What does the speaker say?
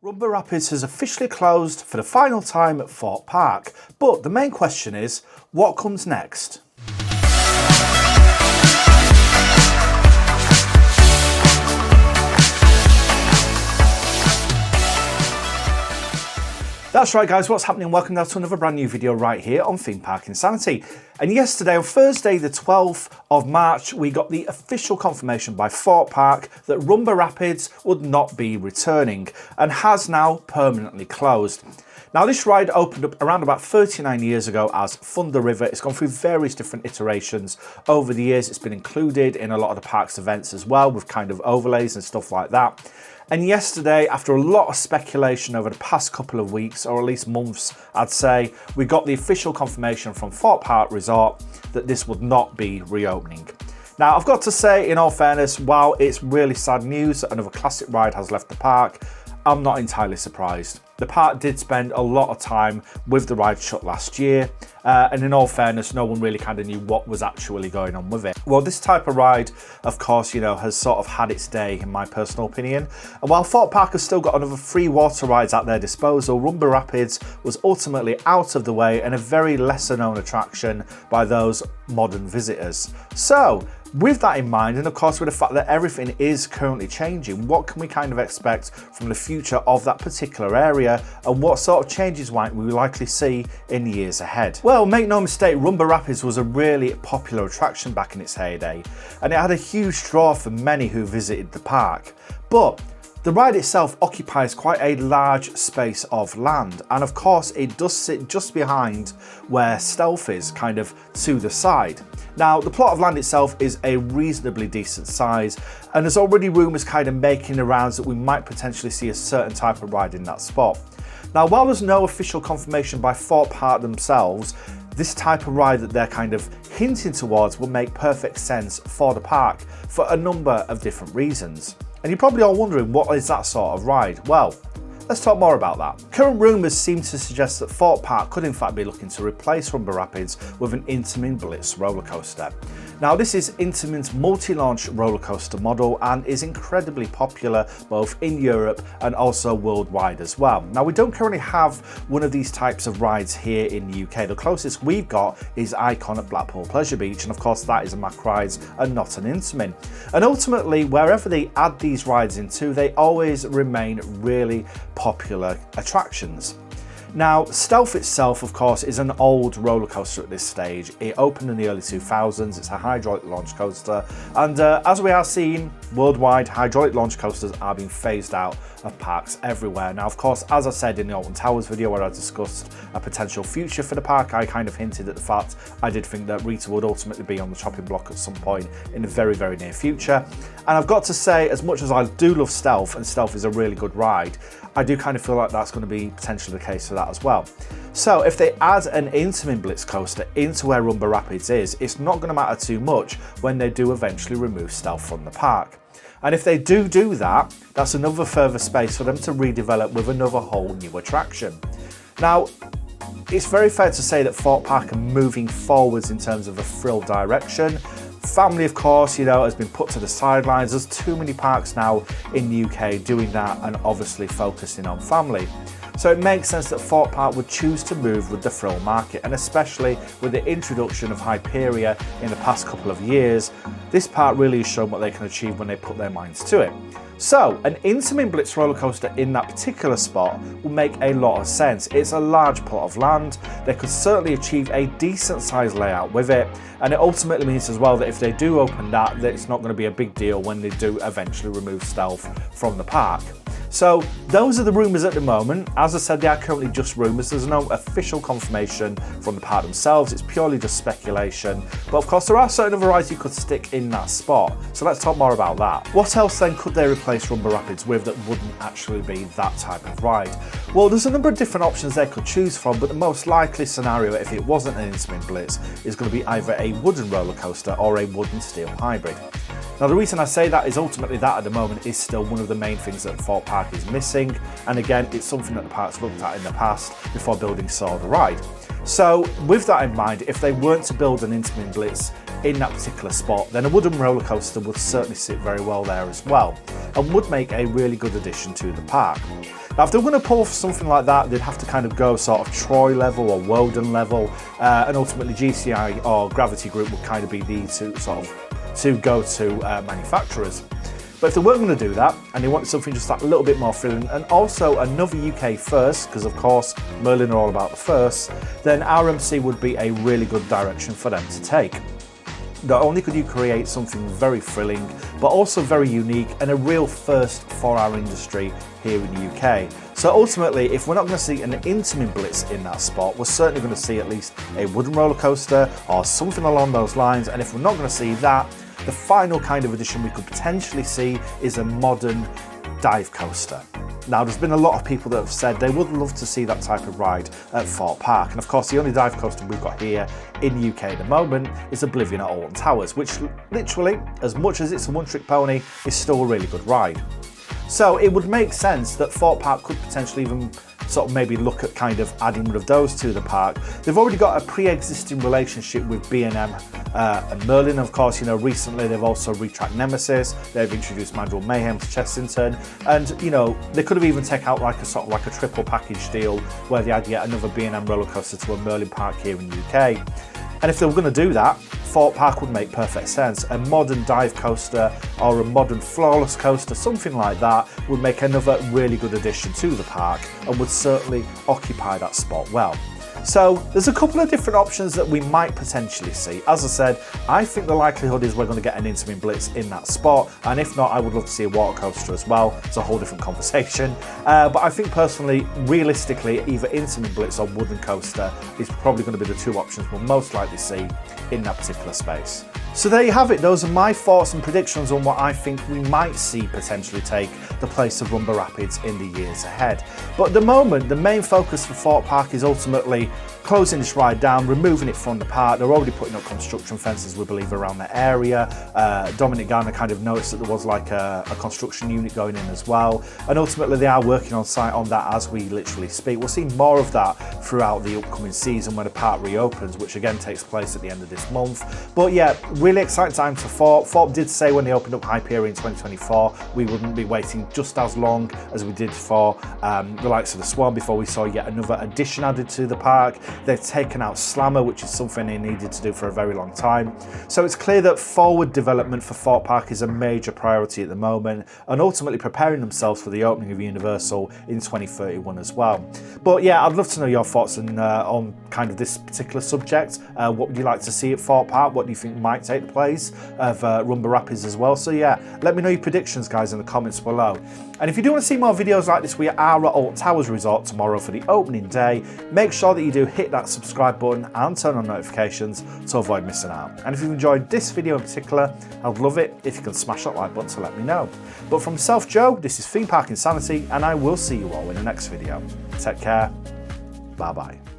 Rumba Rapids has officially closed for the final time at Thorpe Park, but the main question is, what comes next? That's right guys, what's happening? Welcome now to another brand new video right here on Theme Park Insanity. And yesterday, on Thursday the 12th of March, we got the official confirmation by Thorpe Park that Rumba Rapids would not be returning and has now permanently closed. Now this ride opened up around about 39 years ago as Thunder River. It's gone through various different iterations over the years. It's been included in a lot of the park's events as well, with kind of overlays and stuff like that. And yesterday, after a lot of speculation over the past couple of weeks, or at least months, I'd say, we got the official confirmation from Thorpe Park Resort that this would not be reopening. Now, I've got to say, in all fairness, while it's really sad news that another classic ride has left the park, I'm not entirely surprised. The park did spend a lot of time with the ride shut last year, and in all fairness, no one really kind of knew what was actually going on with it. Well, this type of ride, of course, has sort of had its day, in my personal opinion. And while Thorpe Park has still got another 3 water rides at their disposal, Rumba Rapids was ultimately out of the way and a very lesser known attraction by those modern visitors. So, with that in mind, and of course with the fact that everything is currently changing, what can we kind of expect from the future of that particular area, and what sort of changes might we likely see in the years ahead? Well, make no mistake, Rumba Rapids was a really popular attraction back in its heyday, and it had a huge draw for many who visited the park. But the ride itself occupies quite a large space of land, and of course it does sit just behind where Stealth is, kind of to the side. Now, the plot of land itself is a reasonably decent size, and there's already rumours kind of making the rounds that we might potentially see a certain type of ride in that spot. Now, while there's no official confirmation by Thorpe Park themselves, this type of ride that they're kind of hinting towards will make perfect sense for the park for a number of different reasons. And you're probably all wondering, what is that sort of ride? Well, let's talk more about that. Current rumours seem to suggest that Thorpe Park could in fact be looking to replace Rumba Rapids with an Intamin Blitz roller coaster. Now, this is Intamin's multi-launch roller coaster model and is incredibly popular both in Europe and also worldwide as well. Now, we don't currently have one of these types of rides here in the UK. The closest we've got is Icon at Blackpool Pleasure Beach, and of course that is a Mack Rides and not an Intamin. And ultimately, wherever they add these rides into, they always remain really popular attractions. Now, Stealth itself, of course, is an old roller coaster at this stage. It opened in the early 2000s, it's a hydraulic launch coaster, and as we are seeing, worldwide, hydraulic launch coasters are being phased out of parks everywhere. Now, of course, as I said in the Alton Towers video where I discussed a potential future for the park, I kind of hinted at the fact I did think that Rita would ultimately be on the chopping block at some point in the very, very near future. And I've got to say, as much as I do love Stealth, and Stealth is a really good ride, I do kind of feel like that's going to be potentially the case for that as well. So if they add an Intamin Blitz coaster into where Rumba Rapids is, it's not going to matter too much when they do eventually remove Stealth from the park. And if they do that, that's another further space for them to redevelop with another whole new attraction. Now, it's very fair to say that Thorpe Park are moving forwards in terms of a thrill direction. Family, of course, has been put to the sidelines. There's too many parks now in the UK doing that and obviously focusing on family. So it makes sense that Thorpe Park would choose to move with the thrill market, and especially with the introduction of Hyperia in the past couple of years, this park really has shown what they can achieve when they put their minds to it. So, an Intamin Blitz roller coaster in that particular spot will make a lot of sense. It's a large plot of land, they could certainly achieve a decent sized layout with it, and it ultimately means as well that if they do open that it's not going to be a big deal when they do eventually remove Stealth from the park. So those are the rumours at the moment. As I said, they are currently just rumours. There's no official confirmation from the park themselves. It's purely just speculation. But of course, there are certain other rides you could stick in that spot. So let's talk more about that. What else then could they replace Rumba Rapids with that wouldn't actually be that type of ride? Well, there's a number of different options they could choose from, but the most likely scenario, if it wasn't an Intamin Blitz, is going to be either a wooden roller coaster or a wooden steel hybrid. Now, the reason I say that is ultimately that at the moment is still one of the main things that Thorpe Park is missing, and again, it's something that the park's looked at in the past before building Soar the ride. So with that in mind, if they weren't to build an Intamin Blitz in that particular spot, then a wooden roller coaster would certainly sit very well there as well, and would make a really good addition to the park. Now, if they were going to pull for something like that, they'd have to kind of go sort of Troy level or Woden level, and ultimately GCI or Gravity Group would kind of be the two go-to manufacturers. But if they weren't going to do that, and they wanted something just that little bit more thrilling, and also another UK first, because of course Merlin are all about the first, then RMC would be a really good direction for them to take. Not only could you create something very thrilling, but also very unique and a real first for our industry here in the UK. So ultimately, if we're not going to see an Intamin Blitz in that spot, we're certainly going to see at least a wooden roller coaster or something along those lines. And if we're not going to see that, the final kind of addition we could potentially see is a modern dive coaster. Now, there's been a lot of people that have said they would love to see that type of ride at Thorpe Park. And of course, the only dive coaster we've got here in the UK at the moment is Oblivion at Alton Towers, which literally, as much as it's a one-trick pony, is still a really good ride. So it would make sense that Thorpe Park could potentially even sort of maybe look at kind of adding one of those to the park. They've already got a pre-existing relationship with B&M and Merlin. Of course, you know, recently they've also retracked Nemesis. They've introduced Manual Mayhem to Chessington, and you know, they could have even taken out like a sort of like a triple package deal where they add yet another B&M roller coaster to a Merlin park here in the UK. And if they were going to do that, Thorpe Park would make perfect sense. A modern dive coaster or a modern flawless coaster, something like that, would make another really good addition to the park and would certainly occupy that spot well. So there's a couple of different options that we might potentially see. As I said, I think the likelihood is we're going to get an Intamin Blitz in that spot, and if not, I would love to see a water coaster as well. It's a whole different conversation. But I think personally, realistically, either Intamin Blitz or wooden coaster is probably going to be the two options we'll most likely see in that particular space. So there you have it. Those are my thoughts and predictions on what I think we might see potentially take the place of Rumba Rapids in the years ahead. But at the moment, the main focus for Thorpe Park is ultimately closing this ride down, removing it from the park. They're already putting up construction fences, we believe, around the area. Dominic Garner kind of noticed that there was like a construction unit going in as well. And ultimately they are working on site on that as we literally speak. We'll see more of that throughout the upcoming season when the park reopens, which again takes place at the end of this month. But yeah, really exciting time for Thorpe. Thorpe did say when they opened up Hyperion in 2024, we wouldn't be waiting just as long as we did for the likes of the Swan before we saw yet another addition added to the park. They've taken out Slammer, which is something they needed to do for a very long time. So it's clear that forward development for Thorpe Park is a major priority at the moment, and ultimately preparing themselves for the opening of Universal in 2031 as well. But yeah, I'd love to know your thoughts on kind of this particular subject. What would you like to see at Thorpe Park? What do you think might take the place of Rumba Rapids as well? So yeah, let me know your predictions, guys, in the comments below. And if you do want to see more videos like this, we are at Alton Towers Resort tomorrow for the opening day. Make sure that you do hit that subscribe button and turn on notifications to avoid missing out. And if you've enjoyed this video in particular, I'd love it if you can smash that like button to let me know. But from myself, Joe, this is Theme Park Insanity, and I will see you all in the next video. Take care. Bye bye.